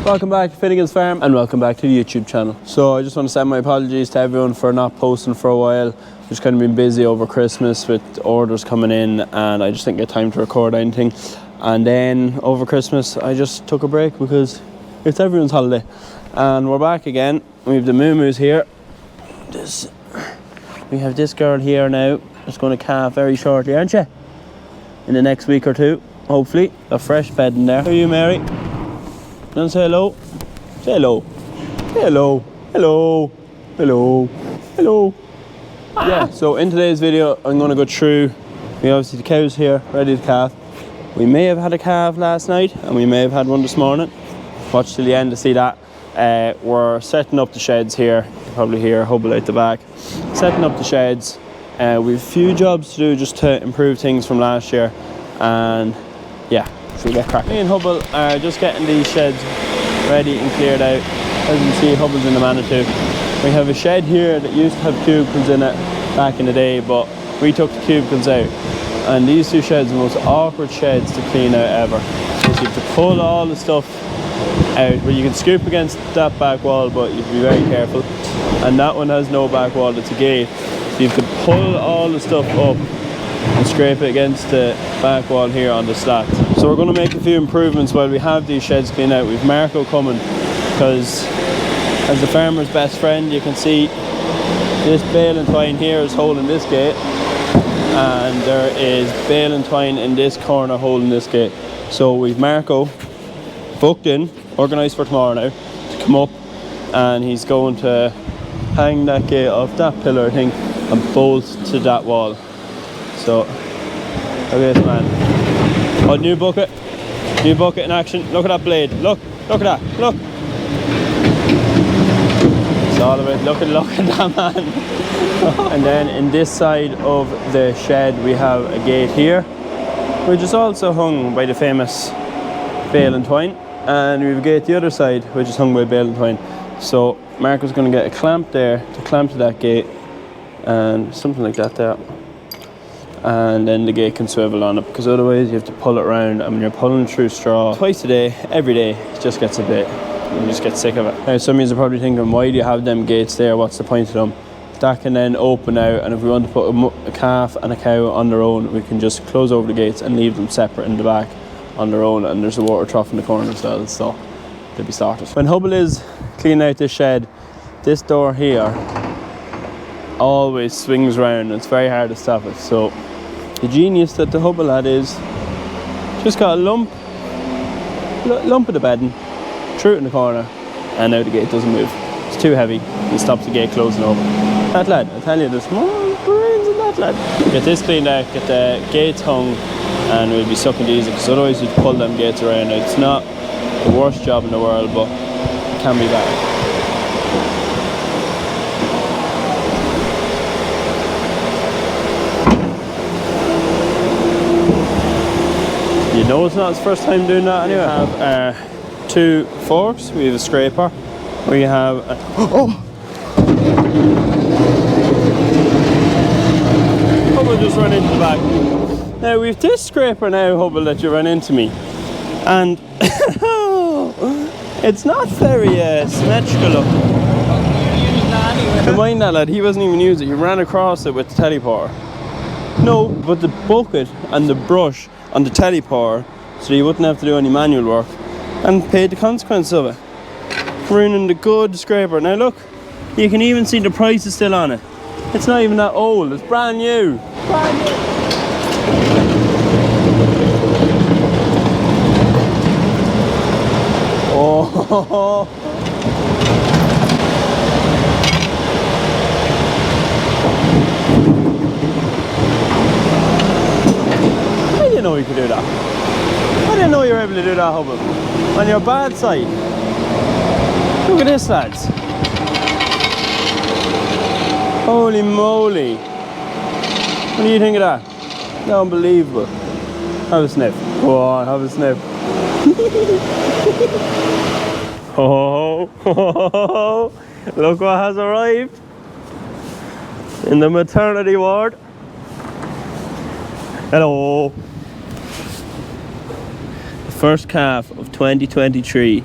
Welcome back to Finnegan's Farm and welcome back to the YouTube channel. So I just want to send my apologies to everyone for not posting for a while. Just kind of been busy over Christmas with orders coming in and I just didn't get time to record anything. And then over Christmas I just took a break because it's everyone's holiday. And we're back again. We have the moo-moos here. We have this girl here now that's going to calve very shortly, aren't you? In the next week or two, hopefully. A fresh bed in there. How are you, Mary? And say hello. Say hello. Say hello. Hello. Hello. Hello. Yeah, so in today's video, I'm going to go through, we obviously the cows here, ready to calve. We may have had a calf last night, and we may have had one this morning. Watch till the end to see that. We're setting up the sheds here. You can probably hear Hubble out the back. Setting up the sheds. We have a few jobs to do just to improve things from last year. And yeah. So we get cracking. Me and Hubble are just getting these sheds ready and cleared out. As you can see, Hubble's in the Manitou. We have a shed here that used to have cubicles in it back in the day, but we took the cubicles out. And these two sheds are the most awkward sheds to clean out ever. So you have to pull all the stuff out, but you can scoop against that back wall, but you have to be very careful. And that one has no back wall, it's a gate. So you have to pull all the stuff up and scrape it against the back wall here on the slats. So we're going to make a few improvements while we have these sheds cleaned out. We've Marco coming because as the farmer's best friend, you can see this bale and twine here is holding this gate, and there is bale and twine in this corner holding this gate. So we've Marco booked in, organised for tomorrow now, to come up, and he's going to hang that gate off that pillar thing and bolt to that wall. So, look at this, man. Oh, new bucket in action. Look at that blade. Look at that. Look. It's all about look at that, man. And then in this side of the shed we have a gate here, which is also hung by the famous bale and twine. And we have a gate the other side, which is hung by bale and twine. So Marco's going to get a clamp there to clamp to that gate, and something like that there. And then the gate can swivel on it, because otherwise you have to pull it around, and when you're pulling through straw twice a day, every day, it just gets a bit, you just get sick of it. Now some of you are probably thinking, why do you have them gates there, what's the point of them? That can then open out, and if we want to put a calf and a cow on their own, we can just close over the gates and leave them separate in the back on their own, and there's a water trough in the corner as well, so they'll be started. When Hubble is cleaning out this shed, this door here always swings round, and it's very hard to stop it. So the genius that the Hubble had is just got a lump of the bedding, threw it in the corner, and now the gate doesn't move. It's too heavy. He stops the gate closing over. That lad, I tell you, there's more brains in that lad. Get this cleaned out, get the gates hung, and we'll be sucking these, because otherwise you'd pull them gates around. It's not the worst job in the world, but it can be bad. You know it's not his first time doing that anyway. We have 2 forks, we have a scraper, we have a, Hubble just ran into the back. Now we have this scraper now, Hubble, that you ran into me, and it's not very symmetrical looking. Don't mind that lad, he wasn't even using it, he ran across it with the teleporter. No, but the bucket and the brush on the teleporter, so you wouldn't have to do any manual work, and paid the consequences of it. Ruining the good scraper. Now look, you can even see the price is still on it. It's not even that old, it's brand new. Brand new. Oh. I didn't know you could do that. I didn't know you were able to do that, Hubble. On your bad side. Look at this, lads. Holy moly. What do you think of that? Unbelievable. Have a sniff. Go on, have a sniff. Oh, look what has arrived in the maternity ward. Hello. The first calf of 2023.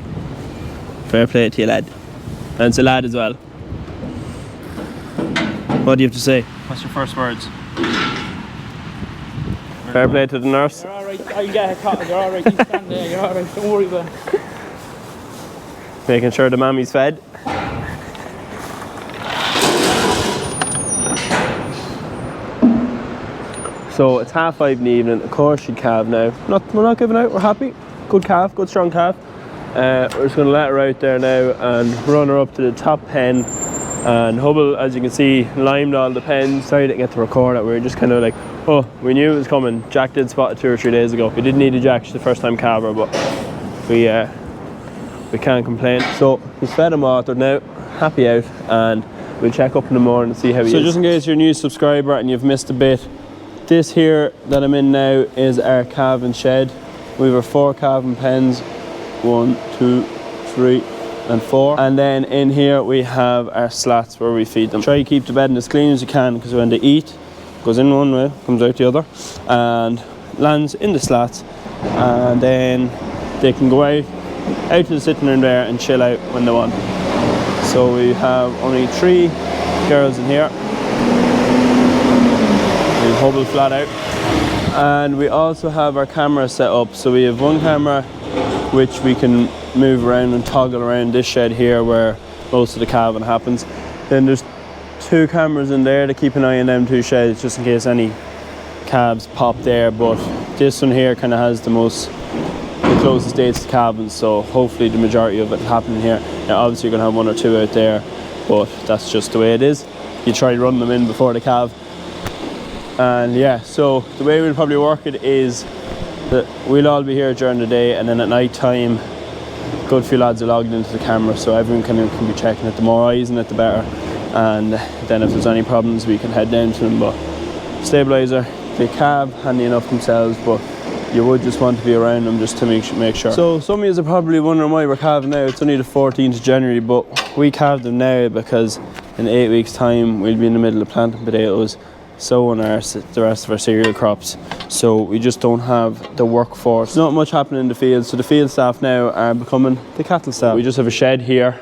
Fair play to you, lad. And it's a lad as well. What do you have to say? What's your first words? Fair play to the nurse. You're alright, I can get a cotton, you're alright, you stand there, you're alright, don't worry about it. Making sure the mammy's fed. So it's 5:30 in the evening. Of course she'd calve now. We're not giving out, we're happy. Good calf, good strong calf. We're just going to let her out there now and run her up to the top pen. And Hubble, as you can see, limed all the pens. Sorry to get to record it. We were just kind of like, oh, we knew it was coming. Jack did spot it 2 or 3 days ago. We didn't need a Jack, she's the first time calver, but we can't complain. So he's fed and watered now, happy out, and we'll check up in the morning and see how he is. So just in case you're a new subscriber and you've missed a bit, this here that I'm in now is our calving shed. We have our 4 calving pens, 1, 2, 3 and 4, and then in here we have our slats where we feed them. Try to keep the bedding as clean as you can, because when they eat, goes in one way, comes out the other, and lands in the slats, and then they can go out to the sitting room there and chill out when they want. So we have only 3 girls in here. We Hubble flat out, and we also have our camera set up. So we have one camera which we can move around and toggle around this shed here where most of the calving happens. Then there's 2 cameras in there to keep an eye on them 2 sheds just in case any calves pop there, but this one here kind of has the closest dates to calving, so hopefully the majority of it happening here. Now obviously you're going to have 1 or 2 out there, but that's just the way it is. You try to run them in before the calve. And yeah, so the way we'll probably work it is that we'll all be here during the day, and then at night time a good few lads are logged into the camera, so everyone can be checking it. The more eyes in it, the better. And then if there's any problems, we can head down to them. But stabilizer, they calve handy enough themselves, but you would just want to be around them just to make sure. So some of you are probably wondering why we're calving now. It's only the 14th of January, but we calve them now because in 8 weeks time we'll be in the middle of planting potatoes, sowing the rest of our cereal crops, so we just don't have the workforce. There's not much happening in the field, so the field staff now are becoming the cattle staff. We just have a shed here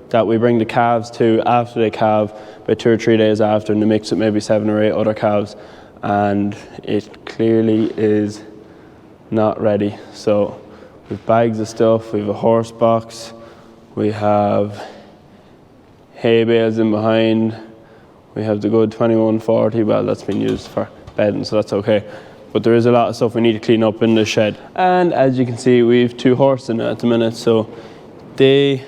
that we bring the calves to after they calve, about 2 or 3 days after, and they mix it maybe 7 or 8 other calves, and it clearly is not ready. So we've bags of stuff, we have a horse box, we have hay bales in behind, we have the good 2140, well that's been used for bedding, so that's okay. But there is a lot of stuff we need to clean up in the shed. And as you can see, we have 2 horses in it at the minute, so they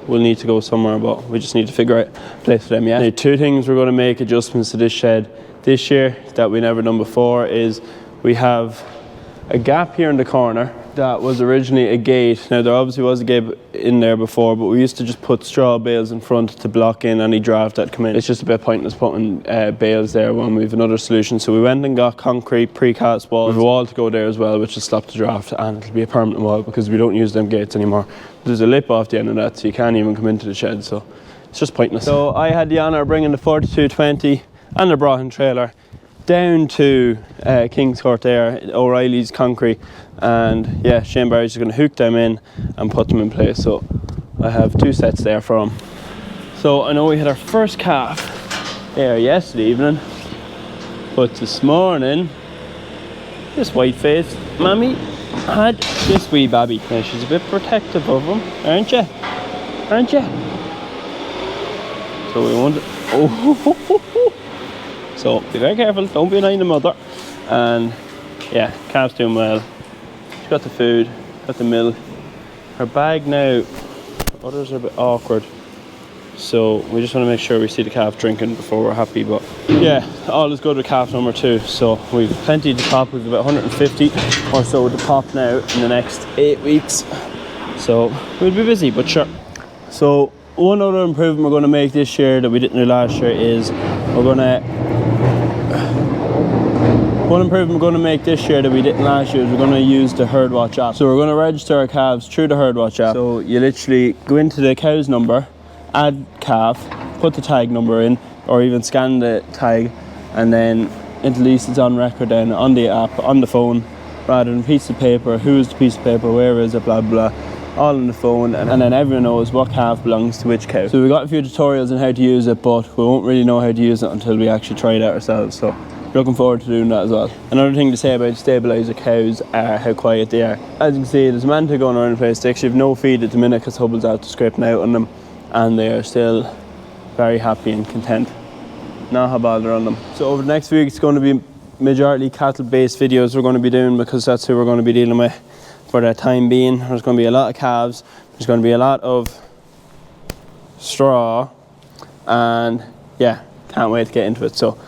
will need to go somewhere, but we just need to figure out a place for them. Yeah. Now, 2 things we're going to make adjustments to this shed this year that we never done before is we have a gap here in the corner that was originally a gate. Now there obviously was a gate in there before, but we used to just put straw bales in front to block in any draft that come in. It's just a bit pointless putting bales there when we have another solution. So we went and got concrete precast walls. We have a wall to go there as well, which will stop the draft, and it'll be a permanent wall because we don't use them gates anymore. There's a lip off the end of that, so you can't even come into the shed, so it's just pointless. So I had the honour of bringing the 4220 and the brought-in trailer down to King's Court there, O'Reilly's concrete, and yeah, Shane Barry's just going to hook them in and put them in place. So I have 2 sets there for him. So I know we had our first calf there yesterday evening, but this morning this white-faced mammy had this wee babby. Now she's a bit protective of him, aren't you? Aren't you? So we want to, so be very careful, don't be annoying the mother. And yeah, calf's doing well. She's got the food, got the milk. Her bag now, others are a bit awkward, so we just want to make sure we see the calf drinking before we're happy. But yeah, all is good with calf number 2. So we've plenty to pop. We've about 150 or so to pop now in the next 8 weeks, so we'll be busy, but sure. So one other improvement we're going to make this year that we didn't do last year is one improvement we're going to make this year that we didn't last year is we're going to use the Herd Watch app. So we're going to register our calves through the Herd Watch app. So you literally go into the cow's number, add calf, put the tag number in, or even scan the tag, and then at least it's on record then on the app, on the phone, rather than a piece of paper. Who is the piece of paper, where is it, blah blah. all on the phone, and then everyone knows what calf belongs to which cow. So we got a few tutorials on how to use it, but we won't really know how to use it until we actually try it out ourselves. So looking forward to doing that as well. Another thing to say about stabiliser cows are how quiet they are. As you can see, there's manta going around the place. They actually have no feed at the minute because Hubble's out scraping out on them, and they are still very happy and content. Not a bother on them. So over the next week, it's going to be majority cattle based videos we're going to be doing, because that's who we're going to be dealing with for the time being. There's going to be a lot of calves, there's going to be a lot of straw, and yeah, can't wait to get into it. So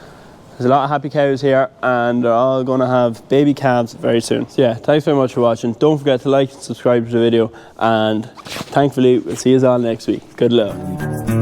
there's a lot of happy cows here, and they're all going to have baby calves very soon. So yeah, thanks very much for watching. Don't forget to like and subscribe to the video, and thankfully we'll see you all next week. Good luck.